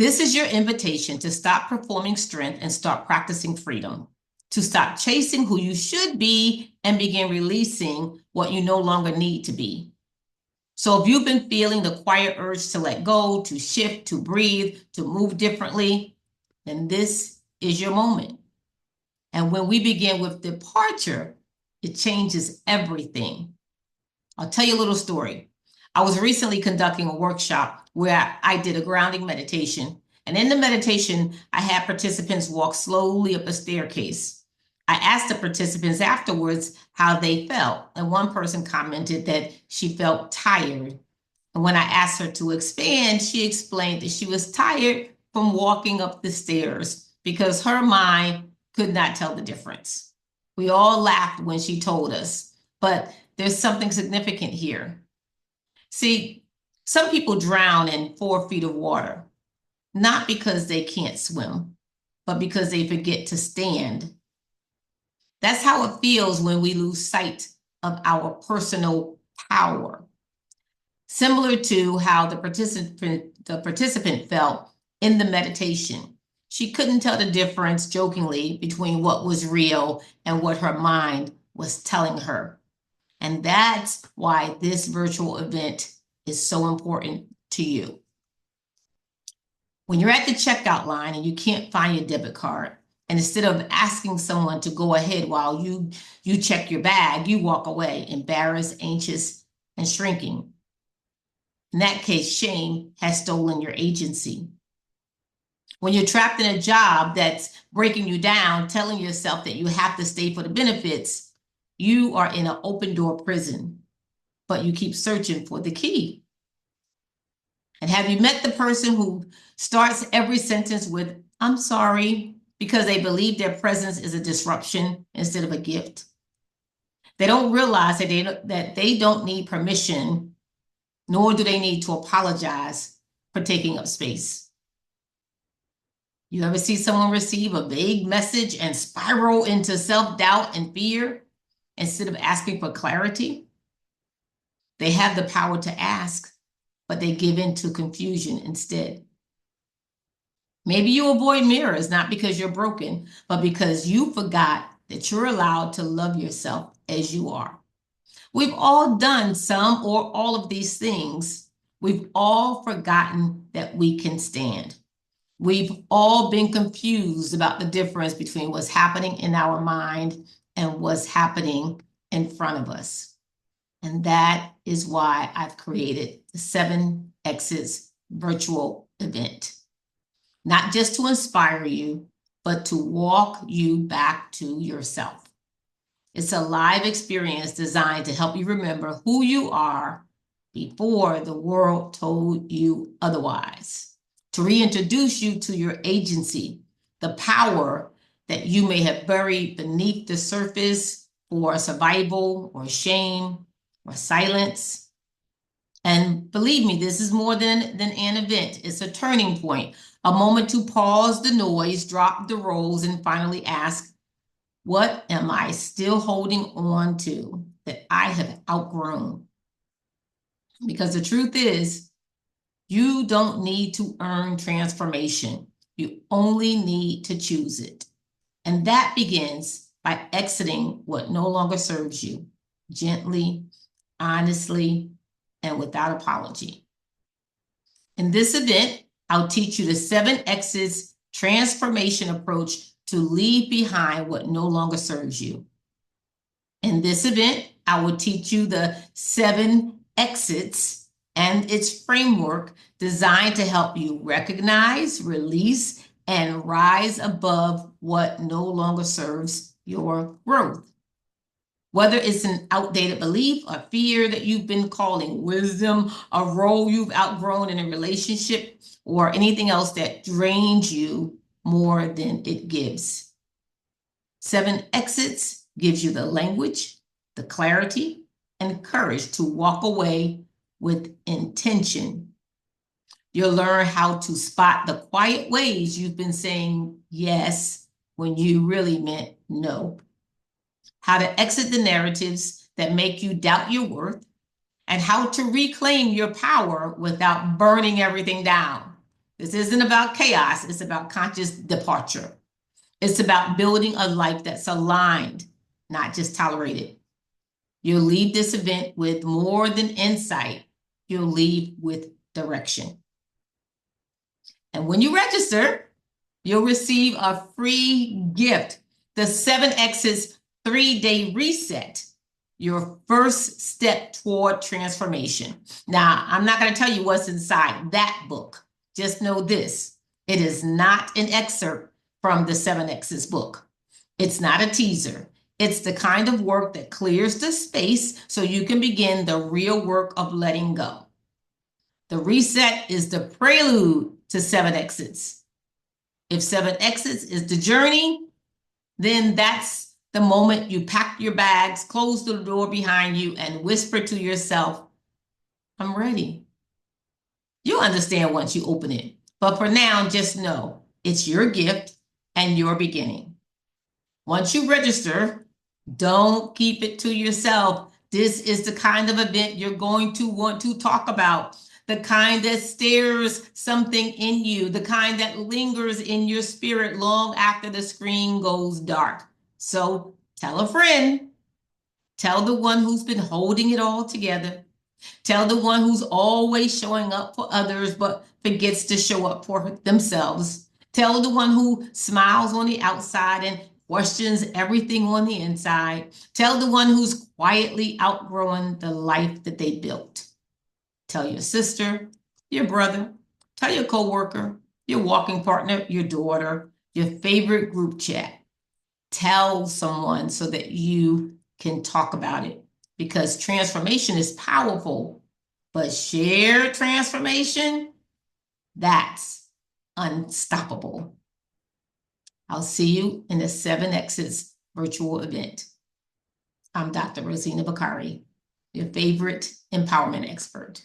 This is your invitation to stop performing strength and start practicing freedom, to stop chasing who you should be and begin releasing what you no longer need to be. So if you've been feeling the quiet urge to let go, to shift, to breathe, to move differently, then this is your moment. And when we begin with departure, it changes everything. I'll tell you a little story. I was recently conducting a workshop where I did a grounding meditation. And in the meditation, I had participants walk slowly up a staircase. I asked the participants afterwards how they felt. And one person commented that she felt tired. And when I asked her to expand, she explained that she was tired from walking up the stairs because her mind could not tell the difference. We all laughed when she told us, but there's something significant here. See, some people drown in 4 feet of water, not because they can't swim, but because they forget to stand. That's how it feels when we lose sight of our personal power. Similar to how the participant felt in the meditation. She couldn't tell the difference, jokingly, between what was real and what her mind was telling her. And that's why this virtual event is so important to you. When you're at the checkout line and you can't find your debit card, and instead of asking someone to go ahead while you check your bag, you walk away, embarrassed, anxious, and shrinking. In that case, shame has stolen your agency. When you're trapped in a job that's breaking you down, telling yourself that you have to stay for the benefits, you are in an open door prison, but you keep searching for the key. And have you met the person who starts every sentence with, "I'm sorry," because they believe their presence is a disruption instead of a gift? They don't realize that they don't need permission, nor do they need to apologize for taking up space. You ever see someone receive a vague message and spiral into self-doubt and fear instead of asking for clarity? They have the power to ask, but they give in to confusion instead. Maybe you avoid mirrors, not because you're broken, but because you forgot that you're allowed to love yourself as you are. We've all done some or all of these things. We've all forgotten that we can stand. We've all been confused about the difference between what's happening in our mind and what's happening in front of us. And that is why I've created the 7 Exits virtual event. Not just to inspire you, but to walk you back to yourself. It's a live experience designed to help you remember who you are before the world told you otherwise. To reintroduce you to your agency, the power that you may have buried beneath the surface for survival or shame or silence. And believe me, this is more than an event. It's a turning point, a moment to pause the noise, drop the roles, and finally ask, what am I still holding on to that I have outgrown? Because the truth is, you don't need to earn transformation. You only need to choose it. And that begins by exiting what no longer serves you, gently, honestly, and without apology. In this event, I'll teach you the 7 Exits transformation approach to leave behind what no longer serves you. In this event, I will teach you the 7 Exits and its framework designed to help you recognize, release, and rise above what no longer serves your growth. Whether it's an outdated belief, a fear that you've been calling wisdom, a role you've outgrown in a relationship, or anything else that drains you more than it gives. 7 Exits gives you the language, the clarity, and courage to walk away with intention. You'll learn how to spot the quiet ways you've been saying yes when you really meant no. How to exit the narratives that make you doubt your worth, and how to reclaim your power without burning everything down. This isn't about chaos. It's about conscious departure. It's about building a life that's aligned, not just tolerated. You'll leave this event with more than insight. You'll leave with direction. And when you register, you'll receive a free gift, the 7 Exits 3-Day Reset, your first step toward transformation. Now, I'm not going to tell you what's inside that book. Just know this. It is not an excerpt from the 7 Exits book. It's not a teaser. It's the kind of work that clears the space so you can begin the real work of letting go. The reset is the prelude to 7 Exits. If 7 Exits is the journey, then that's the moment you pack your bags, close the door behind you, and whisper to yourself, I'm ready. You'll understand once you open it. But for now, just know it's your gift and your beginning. Once you register, don't keep it to yourself. This is the kind of event you're going to want to talk about. The kind that stirs something in you, the kind that lingers in your spirit long after the screen goes dark. So tell a friend, tell the one who's been holding it all together, tell the one who's always showing up for others but forgets to show up for themselves. Tell the one who smiles on the outside and questions everything on the inside. Tell the one who's quietly outgrowing the life that they built. Tell your sister, your brother, tell your coworker, your walking partner, your daughter, your favorite group chat. Tell someone so that you can talk about it, because transformation is powerful, but shared transformation, that's unstoppable. I'll see you in the 7 Exits virtual event. I'm Dr. Rosina Bakari, your favorite empowerment expert.